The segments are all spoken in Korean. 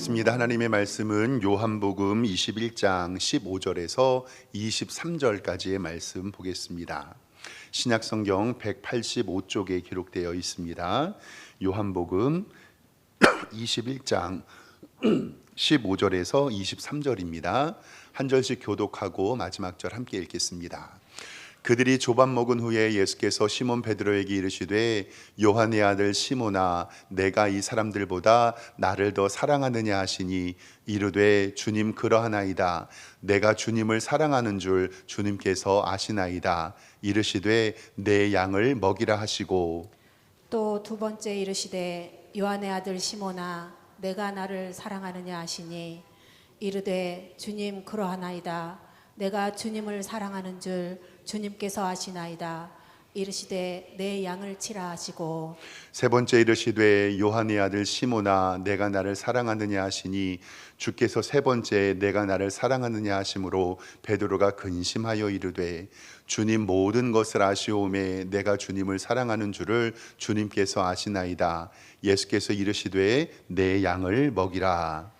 보겠습니다. 하나님의 말씀은 요한복음 21장 15절에서 23절까지의 말씀 보겠습니다. 신약성경 185쪽에 기록되어 있습니다. 요한복음 21장 15절에서 23절입니다. 한 절씩 교독하고 마지막 절 함께 읽겠습니다. 그들이 조밥 먹은 후에 예수께서 시몬 베드로에게 이르시되 요한의 아들 시몬아 내가 이 사람들보다 나를 더 사랑하느냐 하시니 이르되 주님 그러하나이다. 내가 주님을 사랑하는 줄 주님께서 아시나이다. 이르시되 내 양을 먹이라 하시고 또 두 번째 이르시되 요한의 아들 시몬아 내가 나를 사랑하느냐 하시니 이르되 주님 그러하나이다. 내가 주님을 사랑하는 줄 주님께서 아시나이다. 이르시되 내 양을 치라 하시고 세 번째 이르시되 요한의 아들 시몬아 내가 나를 사랑하느냐 하시니 주께서 세 번째 내가 나를 사랑하느냐 하심으로 베드로가 근심하여 이르되 주님 모든 것을 아시오매 내가 주님을 사랑하는 줄을 주님께서 아시나이다. 예수께서 이르시되 내 양을 먹이라.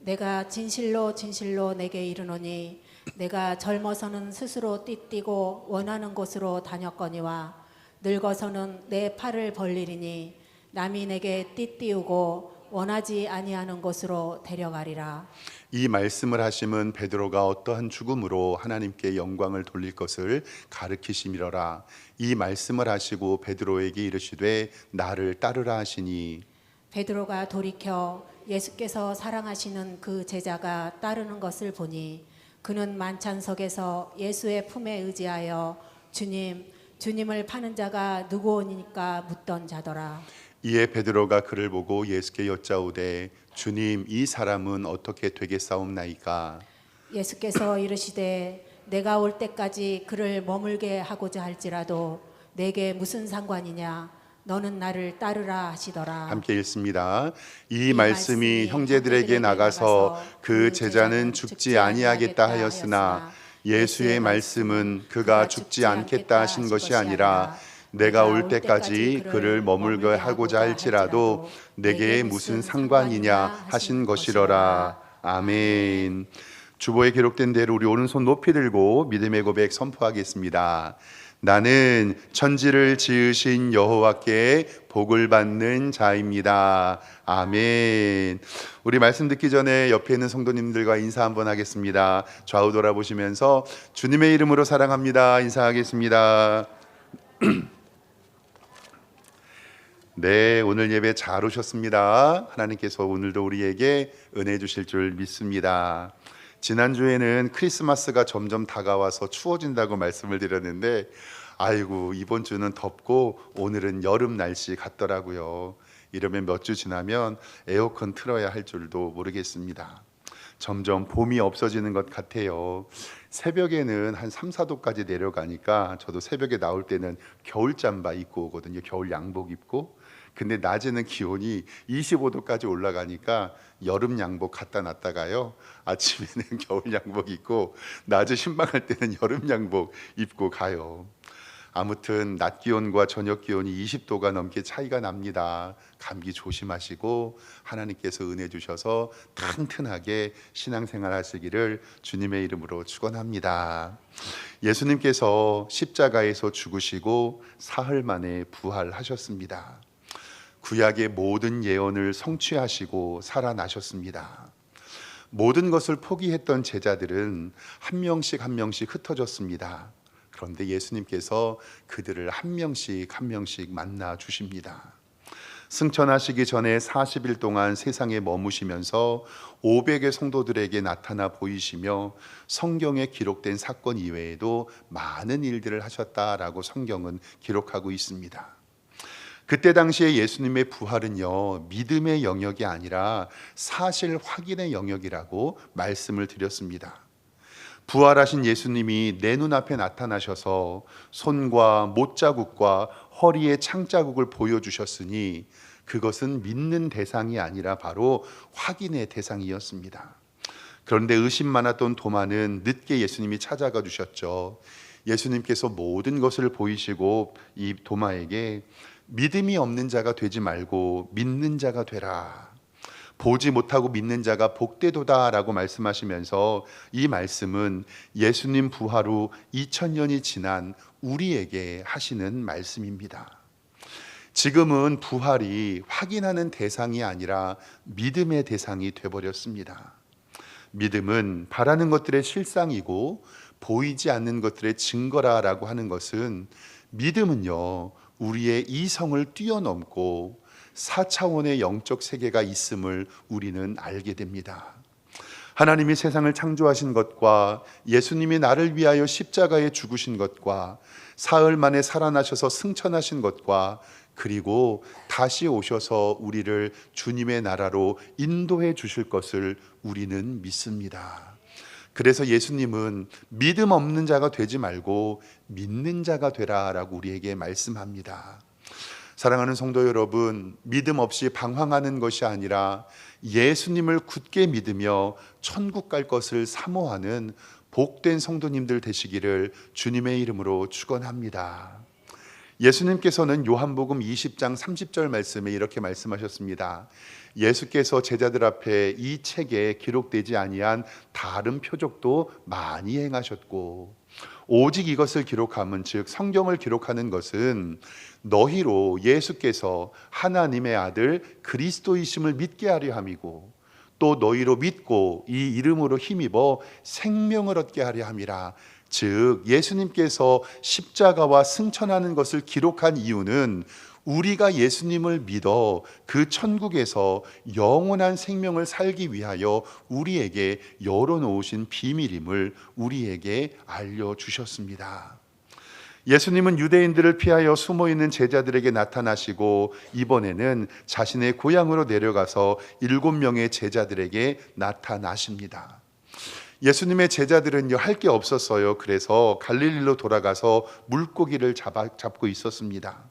내가 진실로 진실로 내게 이르노니 내가 젊어서는 스스로 띠띠고 원하는 곳으로 다녔거니와 늙어서는 내 팔을 벌리리니 남이 내게 띠띠우고 원하지 아니하는 곳으로 데려가리라. 이 말씀을 하심은 베드로가 어떠한 죽음으로 하나님께 영광을 돌릴 것을 가르치심이로라. 이 말씀을 하시고 베드로에게 이르시되 나를 따르라 하시니 베드로가 돌이켜 예수께서 사랑하시는 그 제자가 따르는 것을 보니 그는 만찬석에서 예수의 품에 의지하여 주님을 파는 자가 누구오니까 묻던 자더라. 이에 베드로가 그를 보고 예수께 여짜오되 주님 이 사람은 어떻게 되겠사옵나이까. 예수께서 이르시되 내가 올 때까지 그를 머물게 하고자 할지라도 내게 무슨 상관이냐. 너는 나를 따르라 하시더라. 함께 읽습니다. 이 말씀이 형제들에게 나가서 그 제자는 죽지 아니하겠다 하였으나 예수의 말씀은 그가 죽지 않겠다 하신 것이 아니라 내가 올 때까지 그를 머물게 하고자 할지라도 내게 무슨 상관이냐 하신 것이로라. 아멘. 주보에 기록된 대로 우리 오른손 높이 들고 믿음의 고백 선포하겠습니다. 나는 천지를 지으신 여호와께 복을 받는 자입니다. 아멘. 우리 말씀 듣기 전에 옆에 있는 성도님들과 인사 한번 하겠습니다. 좌우 돌아보시면서 주님의 이름으로 사랑합니다 인사하겠습니다. 네, 오늘 예배 잘 오셨습니다. 하나님께서 오늘도 우리에게 은혜 주실 줄 믿습니다. 지난주에는 크리스마스가 점점 다가와서 추워진다고 말씀을 드렸는데 아이고 이번 주는 덥고 오늘은 여름 날씨 같더라고요. 이러면 몇 주 지나면 에어컨 틀어야 할 줄도 모르겠습니다. 점점 봄이 없어지는 것 같아요. 새벽에는 한 3, 4도까지 내려가니까 저도 새벽에 나올 때는 겨울 잠바 입고 오거든요. 겨울 양복 입고. 근데 낮에는 기온이 25도까지 올라가니까 여름 양복 갖다 놨다가요 아침에는 겨울 양복 입고 낮에 신방할 때는 여름 양복 입고 가요. 아무튼 낮 기온과 저녁 기온이 20도가 넘게 차이가 납니다. 감기 조심하시고 하나님께서 은혜 주셔서 튼튼하게 신앙생활 하시기를 주님의 이름으로 축원합니다. 예수님께서 십자가에서 죽으시고 사흘 만에 부활하셨습니다. 구약의 모든 예언을 성취하시고 살아나셨습니다. 모든 것을 포기했던 제자들은 한 명씩 한 명씩 흩어졌습니다. 그런데 예수님께서 그들을 한 명씩 한 명씩 만나 주십니다. 승천하시기 전에 40일 동안 세상에 머무시면서 500의 성도들에게 나타나 보이시며 성경에 기록된 사건 이외에도 많은 일들을 하셨다라고 성경은 기록하고 있습니다. 그때 당시에 예수님의 부활은요 믿음의 영역이 아니라 사실 확인의 영역이라고 말씀을 드렸습니다. 부활하신 예수님이 내 눈앞에 나타나셔서 손과 못자국과 허리에 창자국을 보여주셨으니 그것은 믿는 대상이 아니라 바로 확인의 대상이었습니다. 그런데 의심 많았던 도마는 늦게 예수님이 찾아가 주셨죠. 예수님께서 모든 것을 보이시고 이 도마에게 믿음이 없는 자가 되지 말고 믿는 자가 되라. 보지 못하고 믿는 자가 복되도다라고 말씀하시면서 이 말씀은 예수님 부활 후 2000년이 지난 우리에게 하시는 말씀입니다. 지금은 부활이 확인하는 대상이 아니라 믿음의 대상이 되어버렸습니다. 믿음은 바라는 것들의 실상이고 보이지 않는 것들의 증거라라고 하는 것은, 믿음은요, 우리의 이성을 뛰어넘고 4차원의 영적 세계가 있음을 우리는 알게 됩니다. 하나님이 세상을 창조하신 것과 예수님이 나를 위하여 십자가에 죽으신 것과 사흘 만에 살아나셔서 승천하신 것과 그리고 다시 오셔서 우리를 주님의 나라로 인도해 주실 것을 우리는 믿습니다. 그래서 예수님은 믿음 없는 자가 되지 말고 믿는 자가 되라라고 우리에게 말씀합니다. 사랑하는 성도 여러분, 믿음 없이 방황하는 것이 아니라 예수님을 굳게 믿으며 천국 갈 것을 사모하는 복된 성도님들 되시기를 주님의 이름으로 축원합니다. 예수님께서는 요한복음 20장 30절 말씀에 이렇게 말씀하셨습니다. 예수께서 제자들 앞에 이 책에 기록되지 아니한 다른 표적도 많이 행하셨고, 오직 이것을 기록함은, 즉 성경을 기록하는 것은 너희로 예수께서 하나님의 아들 그리스도이심을 믿게 하려 함이고, 또 너희로 믿고 이 이름으로 힘입어 생명을 얻게 하려 함이라. 즉 예수님께서 십자가와 승천하는 것을 기록한 이유는 우리가 예수님을 믿어 그 천국에서 영원한 생명을 살기 위하여 우리에게 열어놓으신 비밀임을 우리에게 알려주셨습니다. 예수님은 유대인들을 피하여 숨어있는 제자들에게 나타나시고, 이번에는 자신의 고향으로 내려가서 7명의 제자들에게 나타나십니다. 예수님의 제자들은요, 할 게 없었어요. 그래서 갈릴리로 돌아가서 물고기를 잡고 있었습니다.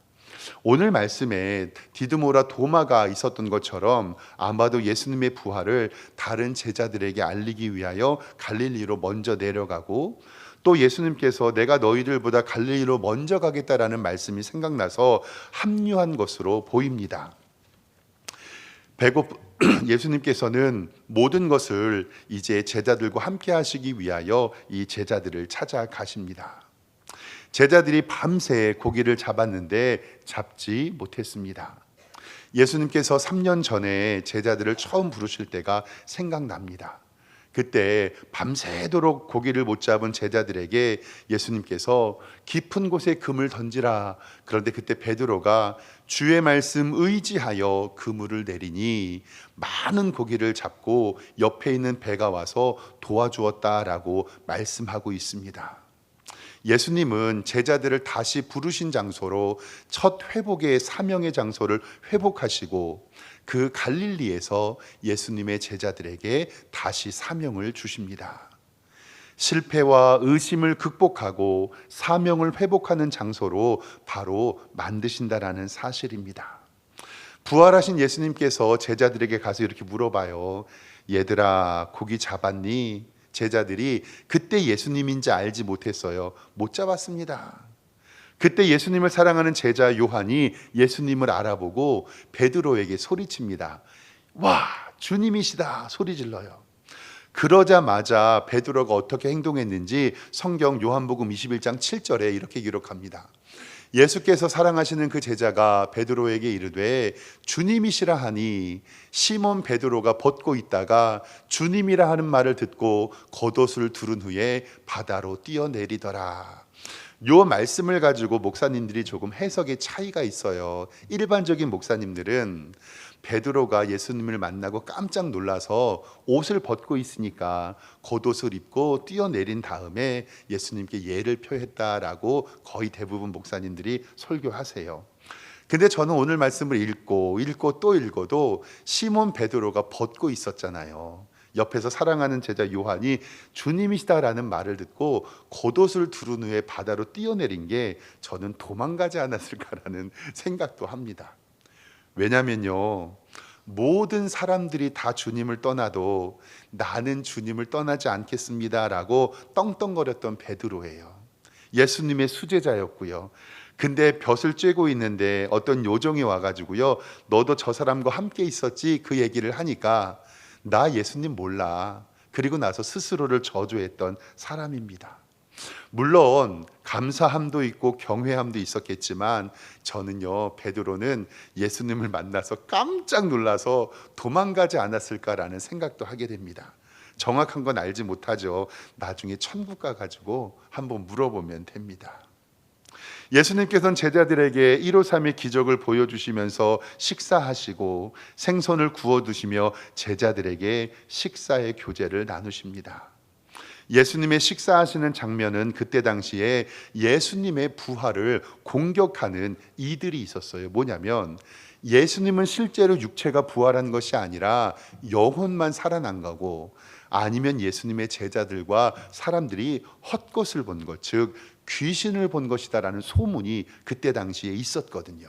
오늘 말씀에 디드모라 도마가 있었던 것처럼 아마도 예수님의 부활을 다른 제자들에게 알리기 위하여 갈릴리로 먼저 내려가고, 또 예수님께서 내가 너희들보다 갈릴리로 먼저 가겠다라는 말씀이 생각나서 합류한 것으로 보입니다. 예수님께서는 모든 것을 이제 제자들과 함께 하시기 위하여 이 제자들을 찾아가십니다. 제자들이 밤새 고기를 잡았는데 잡지 못했습니다. 예수님께서 3년 전에 제자들을 처음 부르실 때가 생각납니다. 그때 밤새도록 고기를 못 잡은 제자들에게 예수님께서 깊은 곳에 금을 던지라. 그런데 그때 베드로가 주의 말씀 의지하여 그물을 내리니 많은 고기를 잡고 옆에 있는 배가 와서 도와주었다라고 말씀하고 있습니다. 예수님은 제자들을 다시 부르신 장소로 첫 회복의 사명의 장소를 회복하시고, 그 갈릴리에서 예수님의 제자들에게 다시 사명을 주십니다. 실패와 의심을 극복하고 사명을 회복하는 장소로 바로 만드신다라는 사실입니다. 부활하신 예수님께서 제자들에게 가서 이렇게 물어봐요. 얘들아, 고기 잡았니? 제자들이 그때 예수님인지 알지 못했어요. 못 잡았습니다. 그때 예수님을 사랑하는 제자 요한이 예수님을 알아보고 베드로에게 소리칩니다. 와, 주님이시다 소리 질러요. 그러자마자 베드로가 어떻게 행동했는지 성경 요한복음 21장 7절에 이렇게 기록합니다. 예수께서 사랑하시는 그 제자가 베드로에게 이르되 주님이시라 하니, 시몬 베드로가 벗고 있다가 주님이라 하는 말을 듣고 겉옷을 두른 후에 바다로 뛰어내리더라. 요 말씀을 가지고 목사님들이 조금 해석의 차이가 있어요. 일반적인 목사님들은 베드로가 예수님을 만나고 깜짝 놀라서 옷을 벗고 있으니까 겉옷을 입고 뛰어내린 다음에 예수님께 예를 표했다라고 거의 대부분 목사님들이 설교하세요. 근데 저는 오늘 말씀을 읽고 또 읽어도 시몬 베드로가 벗고 있었잖아요. 옆에서 사랑하는 제자 요한이 주님이시다라는 말을 듣고 겉옷을 두른 후에 바다로 뛰어내린 게 저는 도망가지 않았을까라는 생각도 합니다. 왜냐면요, 모든 사람들이 다 주님을 떠나도 나는 주님을 떠나지 않겠습니다라고 떵떵거렸던 베드로예요. 예수님의 수제자였고요. 근데 벼슬 쬐고 있는데 어떤 요정이 와가지고요, 너도 저 사람과 함께 있었지? 그 얘기를 하니까 나 예수님 몰라. 그리고 나서 스스로를 저주했던 사람입니다. 물론 감사함도 있고 경외함도 있었겠지만 저는요, 베드로는 예수님을 만나서 깜짝 놀라서 도망가지 않았을까라는 생각도 하게 됩니다. 정확한 건 알지 못하죠. 나중에 천국 가가지고 한번 물어보면 됩니다. 예수님께서는 제자들에게 153의 기적을 보여주시면서 식사하시고 생선을 구워두시며 제자들에게 식사의 교제를 나누십니다. 예수님의 식사하시는 장면은 그때 당시에 예수님의 부활을 공격하는 이들이 있었어요. 뭐냐면 예수님은 실제로 육체가 부활한 것이 아니라 영혼만 살아난 거고, 아니면 예수님의 제자들과 사람들이 헛것을 본 것, 즉 귀신을 본 것이다라는 소문이 그때 당시에 있었거든요.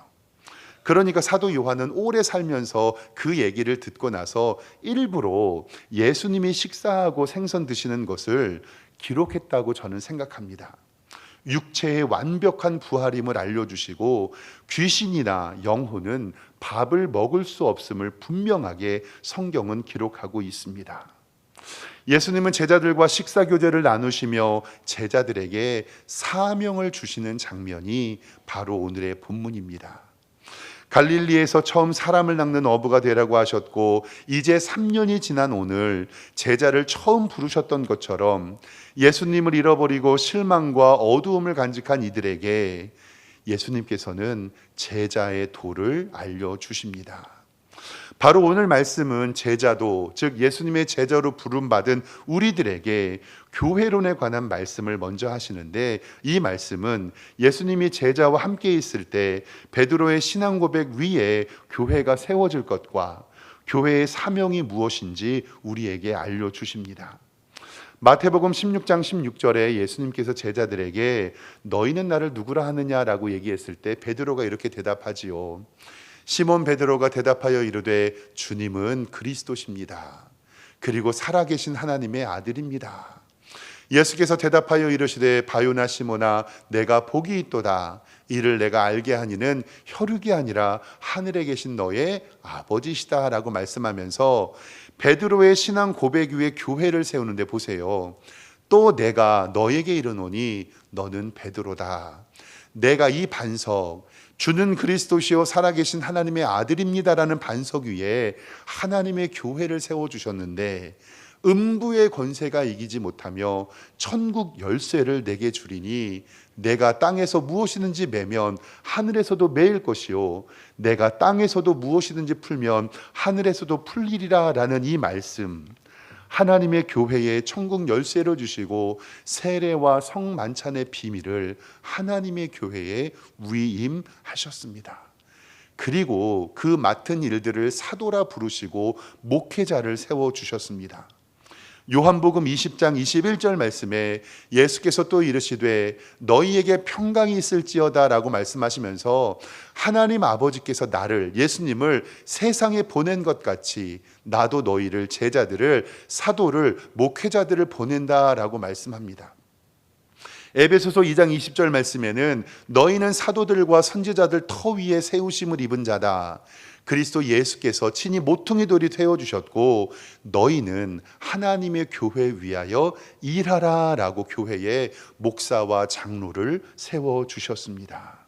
그러니까 사도 요한은 오래 살면서 그 얘기를 듣고 나서 일부러 예수님이 식사하고 생선 드시는 것을 기록했다고 저는 생각합니다. 육체의 완벽한 부활임을 알려주시고 귀신이나 영혼은 밥을 먹을 수 없음을 분명하게 성경은 기록하고 있습니다. 예수님은 제자들과 식사 교제를 나누시며 제자들에게 사명을 주시는 장면이 바로 오늘의 본문입니다. 갈릴리에서 처음 사람을 낚는 어부가 되라고 하셨고, 이제 3년이 지난 오늘 제자를 처음 부르셨던 것처럼 예수님을 잃어버리고 실망과 어두움을 간직한 이들에게 예수님께서는 제자의 도를 알려주십니다. 바로 오늘 말씀은 제자도, 즉 예수님의 제자로 부름받은 우리들에게 교회론에 관한 말씀을 먼저 하시는데, 이 말씀은 예수님이 제자와 함께 있을 때 베드로의 신앙 고백 위에 교회가 세워질 것과 교회의 사명이 무엇인지 우리에게 알려주십니다. 마태복음 16장 16절에 예수님께서 제자들에게 너희는 나를 누구라 하느냐라고 얘기했을 때 베드로가 이렇게 대답하지요. 시몬 베드로가 대답하여 이르되 주님은 그리스도십니다. 그리고 살아계신 하나님의 아들입니다. 예수께서 대답하여 이르시되 바요나 시몬아 내가 복이 있도다. 이를 내가 알게 하니는 혈육이 아니라 하늘에 계신 너의 아버지시다 라고 말씀하면서 베드로의 신앙 고백 위에 교회를 세우는데 보세요. 또 내가 너에게 이르노니 너는 베드로다. 내가 이 반석 주는 그리스도시요 살아계신 하나님의 아들입니다라는 반석 위에 하나님의 교회를 세워주셨는데, 음부의 권세가 이기지 못하며 천국 열쇠를 내게 주리니 내가 땅에서 무엇이든지 매면 하늘에서도 매일 것이요 내가 땅에서도 무엇이든지 풀면 하늘에서도 풀리리라 라는 이 말씀, 하나님의 교회에 천국 열쇠를 주시고 세례와 성만찬의 비밀을 하나님의 교회에 위임하셨습니다. 그리고 그 맡은 일들을 사도라 부르시고 목회자를 세워주셨습니다. 요한복음 20장 21절 말씀에 예수께서 또 이르시되 너희에게 평강이 있을지어다 라고 말씀하시면서 하나님 아버지께서 나를, 예수님을 세상에 보낸 것 같이 나도 너희를, 제자들을, 사도를, 목회자들을 보낸다 라고 말씀합니다. 에베소서 2장 20절 말씀에는 너희는 사도들과 선지자들 터 위에 세우심을 입은 자다. 그리스도 예수께서 친히 모퉁이 돌이 세워주셨고 너희는 하나님의 교회 위하여 일하라 라고 교회에 목사와 장로를 세워주셨습니다.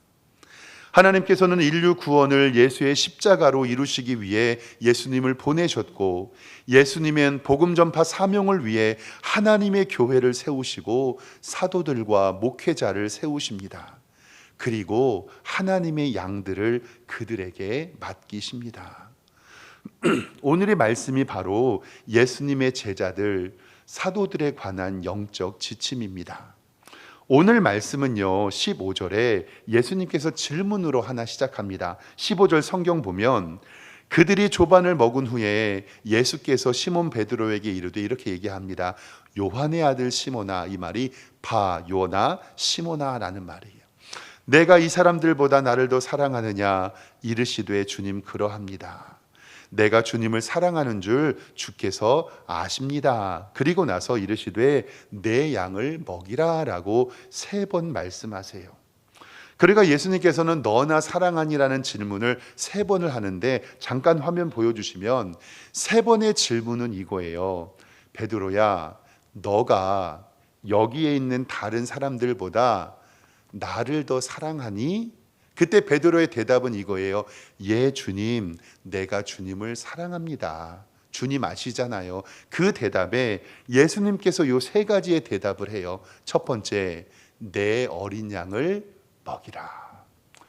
하나님께서는 인류 구원을 예수의 십자가로 이루시기 위해 예수님을 보내셨고, 예수님은 복음 전파 사명을 위해 하나님의 교회를 세우시고 사도들과 목회자를 세우십니다. 그리고 하나님의 양들을 그들에게 맡기십니다. 오늘의 말씀이 바로 예수님의 제자들, 사도들에 관한 영적 지침입니다. 오늘 말씀은요 15절에 예수님께서 질문으로 하나 시작합니다. 15절 성경 보면 그들이 조반을 먹은 후에 예수께서 시몬 베드로에게 이르되 이렇게 얘기합니다. 요한의 아들 시몬아, 이 말이 바요나 시몬아 라는 말이에요. 내가 이 사람들보다 나를 더 사랑하느냐? 이르시되 주님 그러합니다. 내가 주님을 사랑하는 줄 주께서 아십니다. 그리고 나서 이르시되 내 양을 먹이라 라고 3번 말씀하세요. 그러니까 예수님께서는 너나 사랑하니라는 질문을 3번을 하는데, 잠깐 화면 보여주시면 3번의 질문은 이거예요. 베드로야, 너가 여기에 있는 다른 사람들보다 나를 더 사랑하니? 그때 베드로의 대답은 이거예요. 예, 주님, 내가 주님을 사랑합니다. 주님 아시잖아요. 그 대답에 예수님께서 요 3가지의 대답을 해요. 첫 번째, 내 어린 양을 먹이라.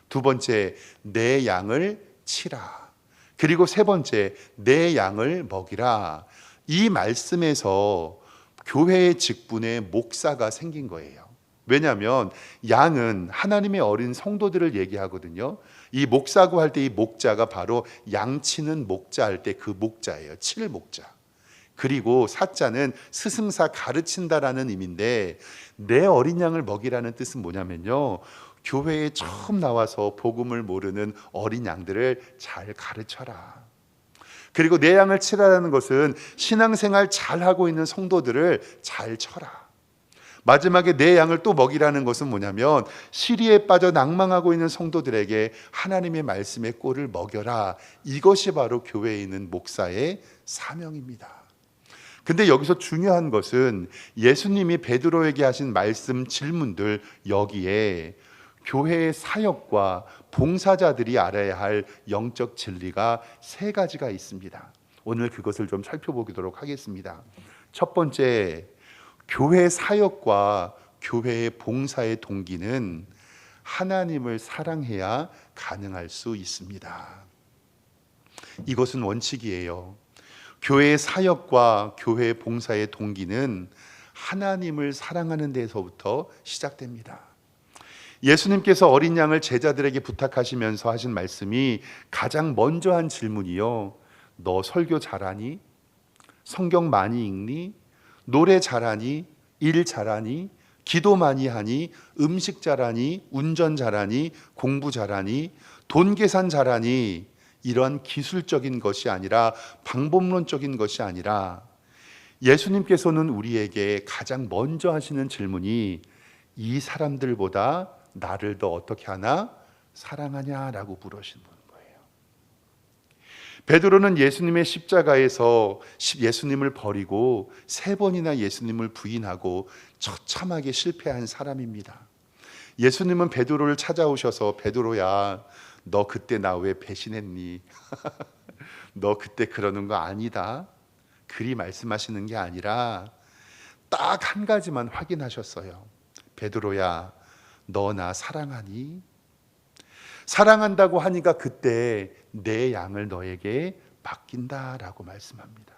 두 번째, 내 양을 치라. 그리고 3번째, 내 양을 먹이라. 이 말씀에서 교회의 직분에 목사가 생긴 거예요. 왜냐하면 양은 하나님의 어린 성도들을 얘기하거든요. 이 목사고 할 때 이 목자가 바로 양치는 목자 할 때 그 목자예요. 칠 목자. 그리고 사자는 스승사 가르친다라는 의미인데, 내 어린 양을 먹이라는 뜻은 뭐냐면요, 교회에 처음 나와서 복음을 모르는 어린 양들을 잘 가르쳐라. 그리고 내 양을 치라라는 것은 신앙생활 잘하고 있는 성도들을 잘 쳐라. 마지막에 내 양을 또 먹이라는 것은 뭐냐면 시리에 빠져 낭망하고 있는 성도들에게 하나님의 말씀의 꼴을 먹여라. 이것이 바로 교회에 있는 목사의 사명입니다. 근데 여기서 중요한 것은 예수님이 베드로에게 하신 말씀 질문들, 여기에 교회의 사역과 봉사자들이 알아야 할 영적 진리가 3가지가 있습니다. 오늘 그것을 좀 살펴보도록 하겠습니다. 첫 번째, 교회 사역과 교회의 봉사의 동기는 하나님을 사랑해야 가능할 수 있습니다. 이것은 원칙이에요. 교회의 사역과 교회의 봉사의 동기는 하나님을 사랑하는 데서부터 시작됩니다. 예수님께서 어린 양을 제자들에게 부탁하시면서 하신 말씀이 가장 먼저 한 질문이요, 너 설교 잘하니? 성경 많이 읽니? 노래 잘하니? 일 잘하니? 기도 많이 하니? 음식 잘하니? 운전 잘하니? 공부 잘하니? 돈 계산 잘하니? 이런 기술적인 것이 아니라, 방법론적인 것이 아니라, 예수님께서는 우리에게 가장 먼저 하시는 질문이 이 사람들보다 나를 더 어떻게 하나? 사랑하냐라고 물으시는 거예요. 베드로는 예수님의 십자가에서 예수님을 버리고 3번이나 예수님을 부인하고 처참하게 실패한 사람입니다. 예수님은 베드로를 찾아오셔서, 베드로야, 너 그때 나 왜 배신했니? 너 그때 그러는 거 아니다. 그리 말씀하시는 게 아니라 딱 한 가지만 확인하셨어요. 베드로야, 너 나 사랑하니? 사랑한다고 하니까 그때 내 양을 너에게 맡긴다라고 말씀합니다.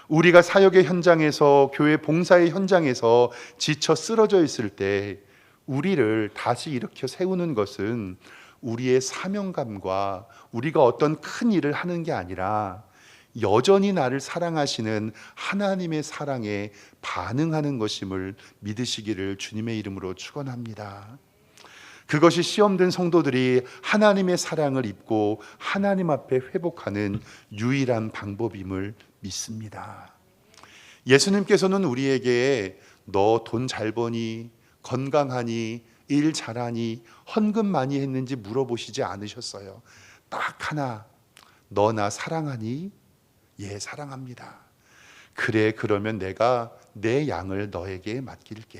우리가 사역의 현장에서, 교회 봉사의 현장에서 지쳐 쓰러져 있을 때 우리를 다시 일으켜 세우는 것은 우리의 사명감과 우리가 어떤 큰 일을 하는 게 아니라 여전히 나를 사랑하시는 하나님의 사랑에 반응하는 것임을 믿으시기를 주님의 이름으로 축원합니다. 그것이 시험된 성도들이 하나님의 사랑을 입고 하나님 앞에 회복하는 유일한 방법임을 믿습니다. 예수님께서는 우리에게 너 돈 잘 버니? 건강하니? 일 잘하니? 헌금 많이 했는지 물어보시지 않으셨어요. 딱 하나, 너 나 사랑하니? 예, 사랑합니다. 그래, 그러면 내가 내 양을 너에게 맡길게.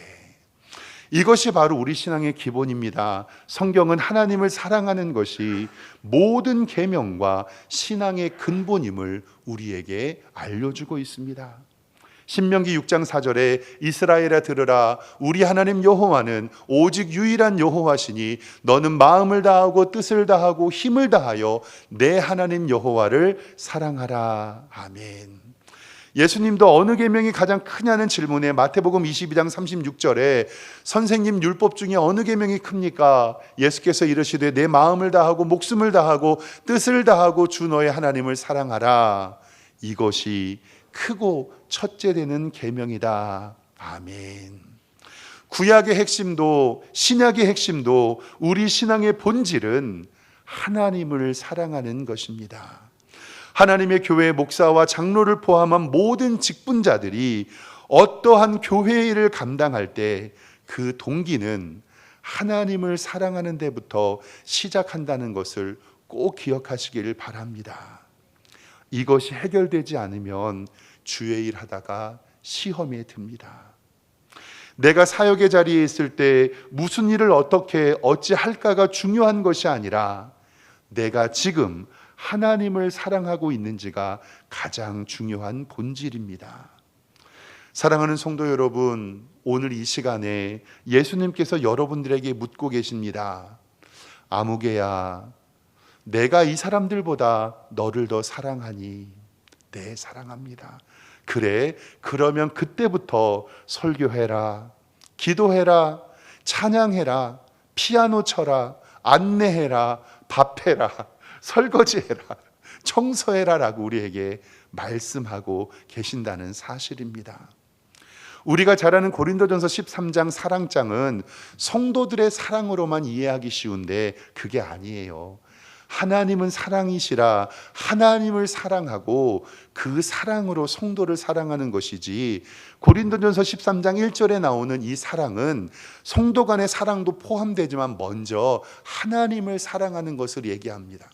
이것이 바로 우리 신앙의 기본입니다. 성경은 하나님을 사랑하는 것이 모든 계명과 신앙의 근본임을 우리에게 알려주고 있습니다. 신명기 6장 4절에 이스라엘아 들으라, 우리 하나님 여호와는 오직 유일한 여호와시니 너는 마음을 다하고 뜻을 다하고 힘을 다하여 내 하나님 여호와를 사랑하라. 아멘. 예수님도 어느 계명이 가장 크냐는 질문에 마태복음 22장 36절에 선생님, 율법 중에 어느 계명이 큽니까? 예수께서 이르시되 내 마음을 다하고 목숨을 다하고 뜻을 다하고 주 너의 하나님을 사랑하라. 이것이 크고 첫째 되는 계명이다. 아멘. 구약의 핵심도 신약의 핵심도 우리 신앙의 본질은 하나님을 사랑하는 것입니다. 하나님의 교회 목사와 장로를 포함한 모든 직분자들이 어떠한 교회의 일을 감당할 때 그 동기는 하나님을 사랑하는 데부터 시작한다는 것을 꼭 기억하시기를 바랍니다. 이것이 해결되지 않으면 주의 일 하다가 시험에 듭니다. 내가 사역의 자리에 있을 때 무슨 일을 어떻게 어찌할까가 중요한 것이 아니라 내가 지금 하나님을 사랑하고 있는지가 가장 중요한 본질입니다. 사랑하는 성도 여러분, 오늘 이 시간에 예수님께서 여러분들에게 묻고 계십니다. 아무개야, 내가 이 사람들보다 너를 더 사랑하니? 네, 사랑합니다. 그래, 그러면 그때부터 설교해라, 기도해라, 찬양해라, 피아노 쳐라, 안내해라, 밥해라, 설거지해라, 청소해라 라고 우리에게 말씀하고 계신다는 사실입니다. 우리가 잘 아는 고린도전서 13장 사랑장은 성도들의 사랑으로만 이해하기 쉬운데 그게 아니에요. 하나님은 사랑이시라 하나님을 사랑하고 그 사랑으로 성도를 사랑하는 것이지, 고린도전서 13장 1절에 나오는 이 사랑은 성도 간의 사랑도 포함되지만 먼저 하나님을 사랑하는 것을 얘기합니다.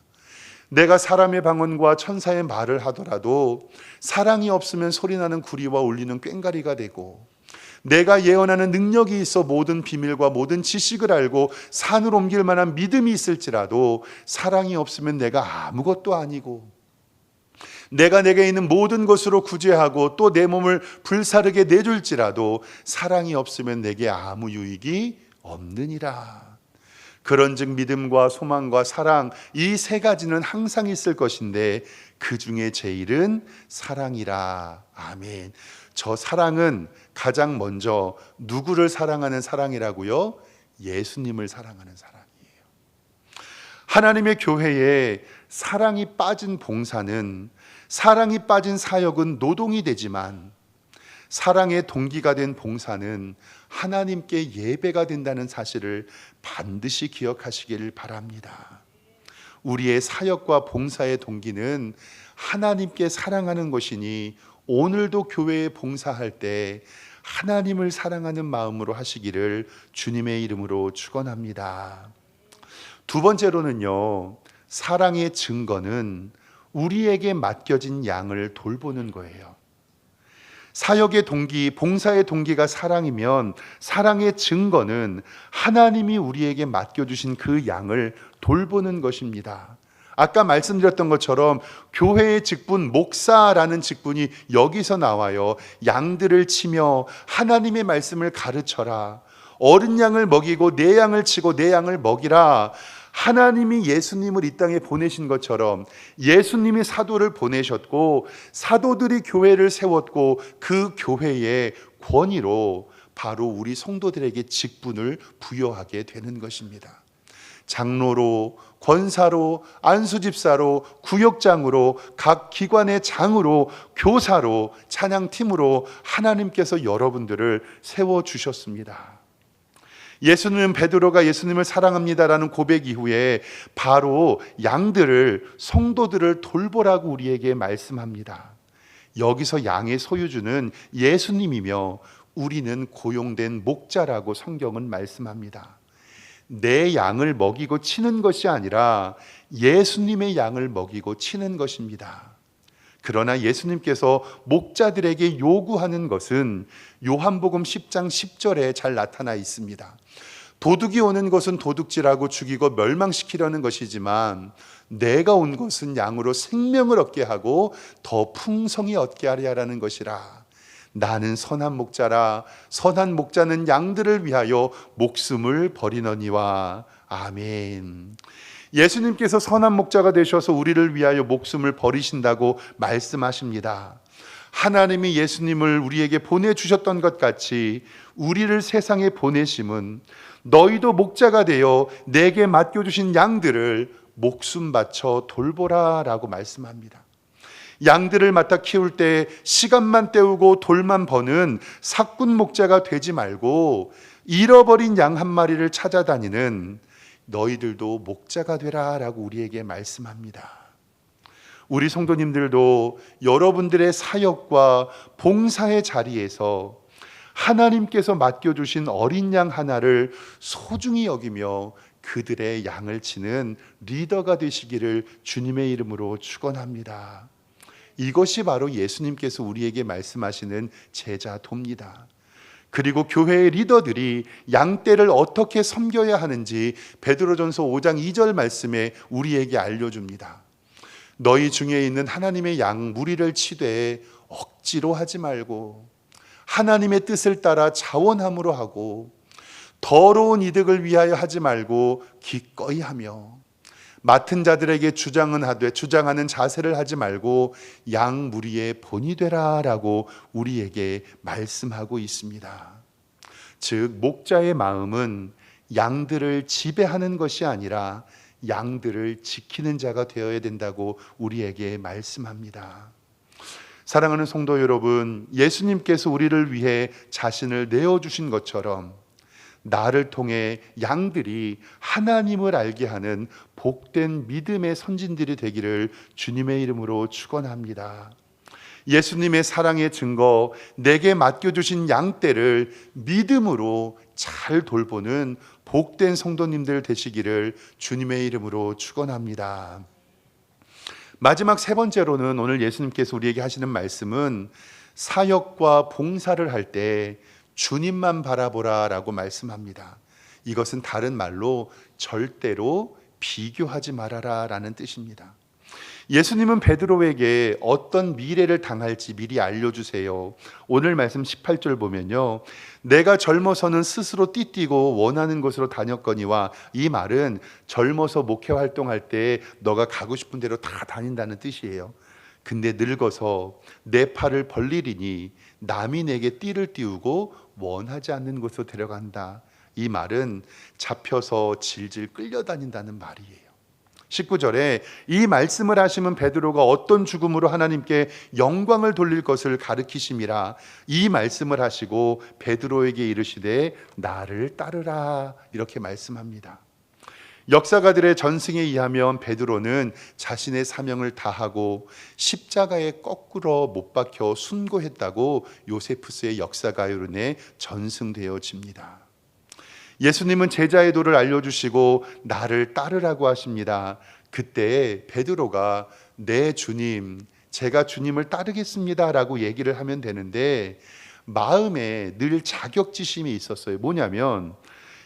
내가 사람의 방언과 천사의 말을 하더라도 사랑이 없으면 소리나는 구리와 울리는 꽹과리가 되고, 내가 예언하는 능력이 있어 모든 비밀과 모든 지식을 알고 산을 옮길 만한 믿음이 있을지라도 사랑이 없으면 내가 아무것도 아니고, 내가 내게 있는 모든 것으로 구제하고 또 내 몸을 불사르게 내줄지라도 사랑이 없으면 내게 아무 유익이 없느니라. 그런즉 믿음과 소망과 사랑, 이 세 가지는 항상 있을 것인데 그 중에 제일은 사랑이라. 아멘. 저 사랑은 가장 먼저 누구를 사랑하는 사랑이라고요? 예수님을 사랑하는 사랑이에요. 하나님의 교회에 사랑이 빠진 봉사는, 사랑이 빠진 사역은 노동이 되지만 사랑의 동기가 된 봉사는 하나님께 예배가 된다는 사실을 반드시 기억하시기를 바랍니다. 우리의 사역과 봉사의 동기는 하나님께 사랑하는 것이니 오늘도 교회에 봉사할 때 하나님을 사랑하는 마음으로 하시기를 주님의 이름으로 축원합니다. 두 번째로는요, 사랑의 증거는 우리에게 맡겨진 양을 돌보는 거예요. 사역의 동기, 봉사의 동기가 사랑이면 사랑의 증거는 하나님이 우리에게 맡겨주신 그 양을 돌보는 것입니다. 아까 말씀드렸던 것처럼 교회의 직분, 목사라는 직분이 여기서 나와요. 양들을 치며 하나님의 말씀을 가르쳐라. 어린 양을 먹이고 내 양을 치고 내 양을 먹이라. 하나님이 예수님을 이 땅에 보내신 것처럼 예수님이 사도를 보내셨고 사도들이 교회를 세웠고 그 교회의 권위로 바로 우리 성도들에게 직분을 부여하게 되는 것입니다. 장로로, 권사로, 안수집사로, 구역장으로, 각 기관의 장으로, 교사로, 찬양팀으로 하나님께서 여러분들을 세워주셨습니다. 예수님, 베드로가 예수님을 사랑합니다라는 고백 이후에 바로 양들을, 성도들을 돌보라고 우리에게 말씀합니다. 여기서 양의 소유주는 예수님이며 우리는 고용된 목자라고 성경은 말씀합니다. 내 양을 먹이고 치는 것이 아니라 예수님의 양을 먹이고 치는 것입니다. 그러나 예수님께서 목자들에게 요구하는 것은 요한복음 10장 10절에 잘 나타나 있습니다. 도둑이 오는 것은 도둑질하고 죽이고 멸망시키려는 것이지만 내가 온 것은 양으로 생명을 얻게 하고 더 풍성히 얻게 하려는 것이라. 나는 선한 목자라. 선한 목자는 양들을 위하여 목숨을 버리느니와. 아멘. 예수님께서 선한 목자가 되셔서 우리를 위하여 목숨을 버리신다고 말씀하십니다. 하나님이 예수님을 우리에게 보내주셨던 것 같이 우리를 세상에 보내심은 너희도 목자가 되어 내게 맡겨주신 양들을 목숨 바쳐 돌보라 라고 말씀합니다. 양들을 맡아 키울 때 시간만 때우고 돌만 버는 사꾼 목자가 되지 말고 잃어버린 양 한 마리를 찾아다니는 너희들도 목자가 되라 라고 우리에게 말씀합니다. 우리 성도님들도 여러분들의 사역과 봉사의 자리에서 하나님께서 맡겨주신 어린 양 하나를 소중히 여기며 그들의 양을 치는 리더가 되시기를 주님의 이름으로 축원합니다. 이것이 바로 예수님께서 우리에게 말씀하시는 제자도입니다. 그리고 교회의 리더들이 양떼를 어떻게 섬겨야 하는지 베드로전서 5장 2절 말씀에 우리에게 알려줍니다. 너희 중에 있는 하나님의 양 무리를 치되 억지로 하지 말고 하나님의 뜻을 따라 자원함으로 하고 더러운 이득을 위하여 하지 말고 기꺼이 하며 맡은 자들에게 주장하는 자세를 하지 말고 양 무리의 본이 되라라고 우리에게 말씀하고 있습니다. 즉 목자의 마음은 양들을 지배하는 것이 아니라 양들을 지키는 자가 되어야 된다고 우리에게 말씀합니다. 사랑하는 성도 여러분, 예수님께서 우리를 위해 자신을 내어주신 것처럼 나를 통해 양들이 하나님을 알게 하는 복된 믿음의 선진들이 되기를 주님의 이름으로 축원합니다. 예수님의 사랑의 증거, 내게 맡겨주신 양떼를 믿음으로 잘 돌보는 복된 성도님들 되시기를 주님의 이름으로 축원합니다. 마지막 세 번째로는 오늘 예수님께서 우리에게 하시는 말씀은 사역과 봉사를 할 때 주님만 바라보라 라고 말씀합니다. 이것은 다른 말로 절대로 비교하지 말아라 라는 뜻입니다. 예수님은 베드로에게 어떤 미래를 당할지 미리 알려주세요. 오늘 말씀 18절 보면요, 내가 젊어서는 스스로 띠뛰고 원하는 곳으로 다녔거니와, 이 말은 젊어서 목회 활동할 때 너가 가고 싶은 대로 다 다닌다는 뜻이에요. 근데 늙어서 내 팔을 벌리리니 남이 내게 띠를 띄우고 원하지 않는 곳으로 데려간다. 이 말은 잡혀서 질질 끌려다닌다는 말이에요. 19절에 이 말씀을 하시면 베드로가 어떤 죽음으로 하나님께 영광을 돌릴 것을 가르치심이라. 이 말씀을 하시고 베드로에게 이르시되 나를 따르라 이렇게 말씀합니다. 역사가들의 전승에 의하면 베드로는 자신의 사명을 다하고 십자가에 거꾸로 못 박혀 순교했다고 요세푸스의 역사가요론에 전승되어집니다. 예수님은 제자의 도를 알려주시고 나를 따르라고 하십니다. 그때 베드로가 네 주님, 제가 주님을 따르겠습니다 라고 얘기를 하면 되는데 마음에 늘 자격지심이 있었어요. 뭐냐면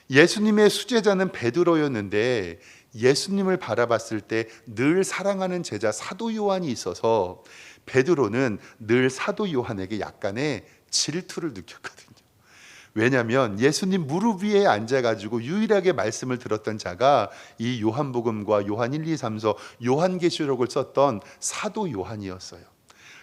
예수님의 수제자는 베드로였는데 예수님을 바라봤을 때 늘 사랑하는 제자 사도 요한이 있어서 베드로는 늘 사도 요한에게 약간의 질투를 느꼈거든요. 왜냐하면 예수님 무릎 위에 앉아가지고 유일하게 말씀을 들었던 자가 이 요한복음과 요한 1, 2, 3서 요한계시록을 썼던 사도 요한이었어요.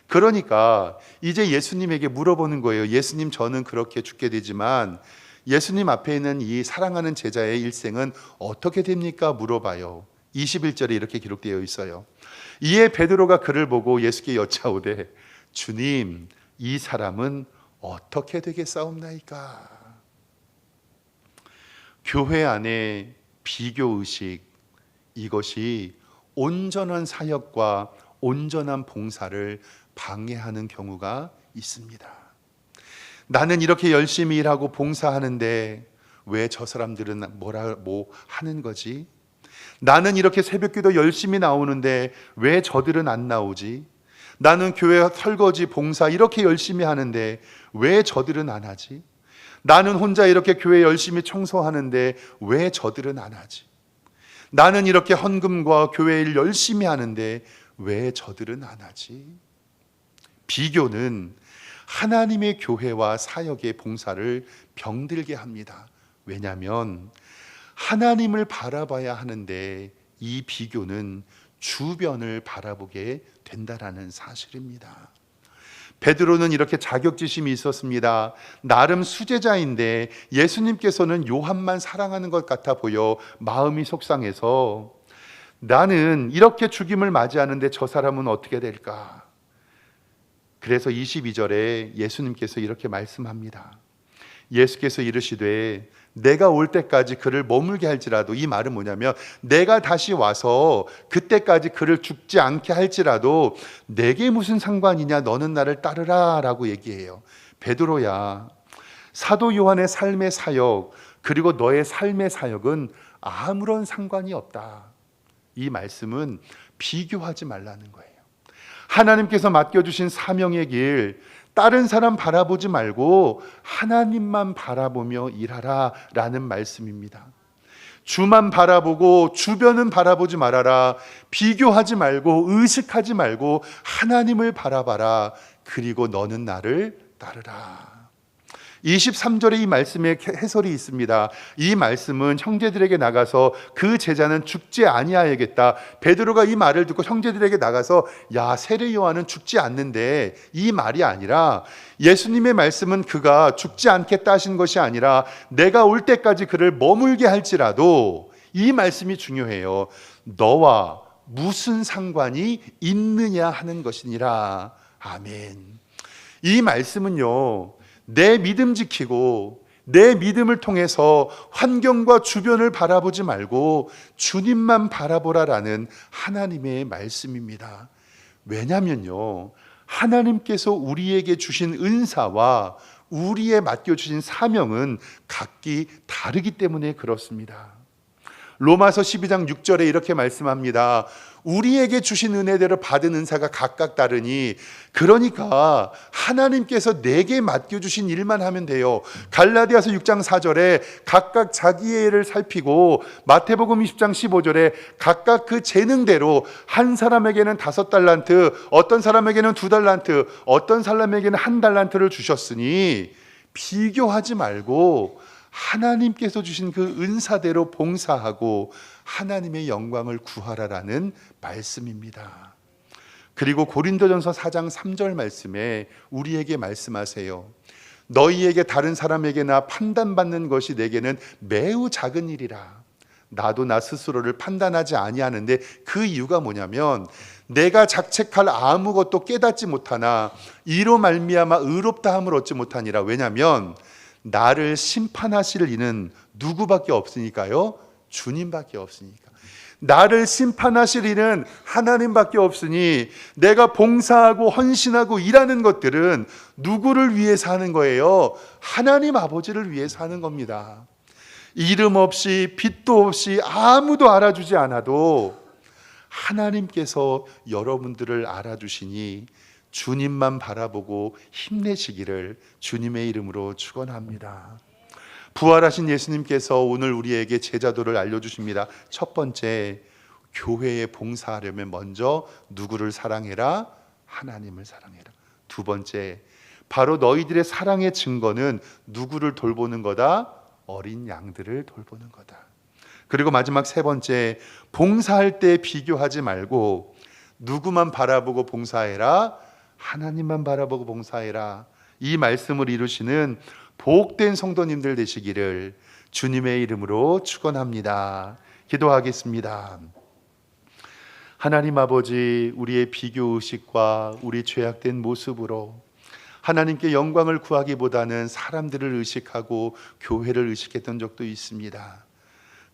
그러니까 이제 예수님에게 물어보는 거예요. 예수님, 저는 그렇게 죽게 되지만 예수님 앞에 있는 이 사랑하는 제자의 일생은 어떻게 됩니까? 물어봐요. 21절에 이렇게 기록되어 있어요. 이에 베드로가 그를 보고 예수께 여짜오되 주님, 이 사람은 어떻게 되겠사옵나이까? 교회 안에 비교의식, 이것이 온전한 사역과 온전한 봉사를 방해하는 경우가 있습니다. 나는 이렇게 열심히 일하고 봉사하는데 왜 저 사람들은 뭐 하는 거지? 나는 이렇게 새벽기도 열심히 나오는데 왜 저들은 안 나오지? 나는 교회 설거지 봉사 이렇게 열심히 하는데 왜 저들은 안 하지? 나는 혼자 이렇게 교회 열심히 청소하는데 왜 저들은 안 하지? 나는 이렇게 헌금과 교회 일 열심히 하는데 왜 저들은 안 하지? 비교는 하나님의 교회와 사역의 봉사를 병들게 합니다. 왜냐하면 하나님을 바라봐야 하는데 이 비교는 주변을 바라보게 된다라는 사실입니다. 베드로는 이렇게 자격지심이 있었습니다. 나름 수제자인데 예수님께서는 요한만 사랑하는 것 같아 보여 마음이 속상해서 나는 이렇게 죽임을 맞이하는데 저 사람은 어떻게 될까? 그래서 22절에 예수님께서 이렇게 말씀합니다. 예수께서 이르시되 내가 올 때까지 그를 머물게 할지라도, 이 말은 뭐냐면 내가 다시 와서 그때까지 그를 죽지 않게 할지라도 내게 무슨 상관이냐, 너는 나를 따르라 라고 얘기해요. 베드로야, 사도 요한의 삶의 사역 그리고 너의 삶의 사역은 아무런 상관이 없다. 이 말씀은 비교하지 말라는 거예요. 하나님께서 맡겨주신 사명의 길, 다른 사람 바라보지 말고 하나님만 바라보며 일하라 라는 말씀입니다. 주만 바라보고 주변은 바라보지 말아라. 비교하지 말고 의식하지 말고 하나님을 바라봐라. 그리고 너는 나를 따르라. 23절에 이 말씀의 해설이 있습니다. 이 말씀은 형제들에게 나가서 그 제자는 죽지 아니하야겠다. 베드로가 이 말을 듣고 형제들에게 나가서 야, 세례 요한은 죽지 않는데, 이 말이 아니라 예수님의 말씀은 그가 죽지 않겠다 하신 것이 아니라 내가 올 때까지 그를 머물게 할지라도, 이 말씀이 중요해요. 너와 무슨 상관이 있느냐 하는 것이니라. 아멘. 이 말씀은요, 내 믿음 지키고 내 믿음을 통해서 환경과 주변을 바라보지 말고 주님만 바라보라라는 하나님의 말씀입니다. 왜냐면요, 하나님께서 우리에게 주신 은사와 우리에 맡겨주신 사명은 각기 다르기 때문에 그렇습니다. 로마서 12장 6절에 이렇게 말씀합니다. 우리에게 주신 은혜대로 받은 은사가 각각 다르니, 그러니까 하나님께서 내게 맡겨주신 일만 하면 돼요. 갈라디아서 6장 4절에 각각 자기의 일을 살피고, 마태복음 20장 15절에 각각 그 재능대로 한 사람에게는 5달란트, 어떤 사람에게는 2달란트, 어떤 사람에게는 1달란트를 주셨으니 비교하지 말고 하나님께서 주신 그 은사대로 봉사하고 하나님의 영광을 구하라라는 말씀입니다. 그리고 고린도전서 4장 3절 말씀에 우리에게 말씀하세요. 너희에게 다른 사람에게나 판단받는 것이 내게는 매우 작은 일이라. 나도 나 스스로를 판단하지 아니하는데, 그 이유가 뭐냐면 내가 작책할 아무것도 깨닫지 못하나 이로 말미암아 의롭다함을 얻지 못하니라. 왜냐하면 나를 심판하실 이는 누구밖에 없으니까요? 주님밖에 없으니까. 나를 심판하실 이는 하나님밖에 없으니 내가 봉사하고 헌신하고 일하는 것들은 누구를 위해서 하는 거예요? 하나님 아버지를 위해서 하는 겁니다. 이름 없이 빛도 없이 아무도 알아주지 않아도 하나님께서 여러분들을 알아주시니 주님만 바라보고 힘내시기를 주님의 이름으로 축원합니다. 부활하신 예수님께서 오늘 우리에게 제자도를 알려주십니다. 첫 번째, 교회에 봉사하려면 먼저 누구를 사랑해라? 하나님을 사랑해라. 두 번째, 바로 너희들의 사랑의 증거는 누구를 돌보는 거다? 어린 양들을 돌보는 거다. 그리고 마지막 세 번째, 봉사할 때 비교하지 말고 누구만 바라보고 봉사해라? 하나님만 바라보고 봉사해라. 이 말씀을 이루시는 복된 성도님들 되시기를 주님의 이름으로 축원합니다. 기도하겠습니다. 하나님 아버지, 우리의 비교의식과 우리 죄악된 모습으로 하나님께 영광을 구하기보다는 사람들을 의식하고 교회를 의식했던 적도 있습니다.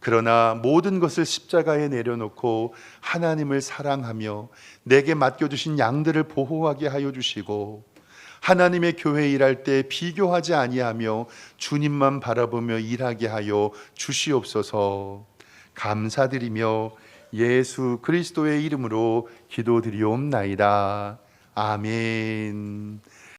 그러나 모든 것을 십자가에 내려놓고 하나님을 사랑하며 내게 맡겨주신 양들을 보호하게 하여 주시고, 하나님의 교회 일할 때 비교하지 아니하며 주님만 바라보며 일하게 하여 주시옵소서. 감사드리며 예수 그리스도의 이름으로 기도드리옵나이다. 아멘.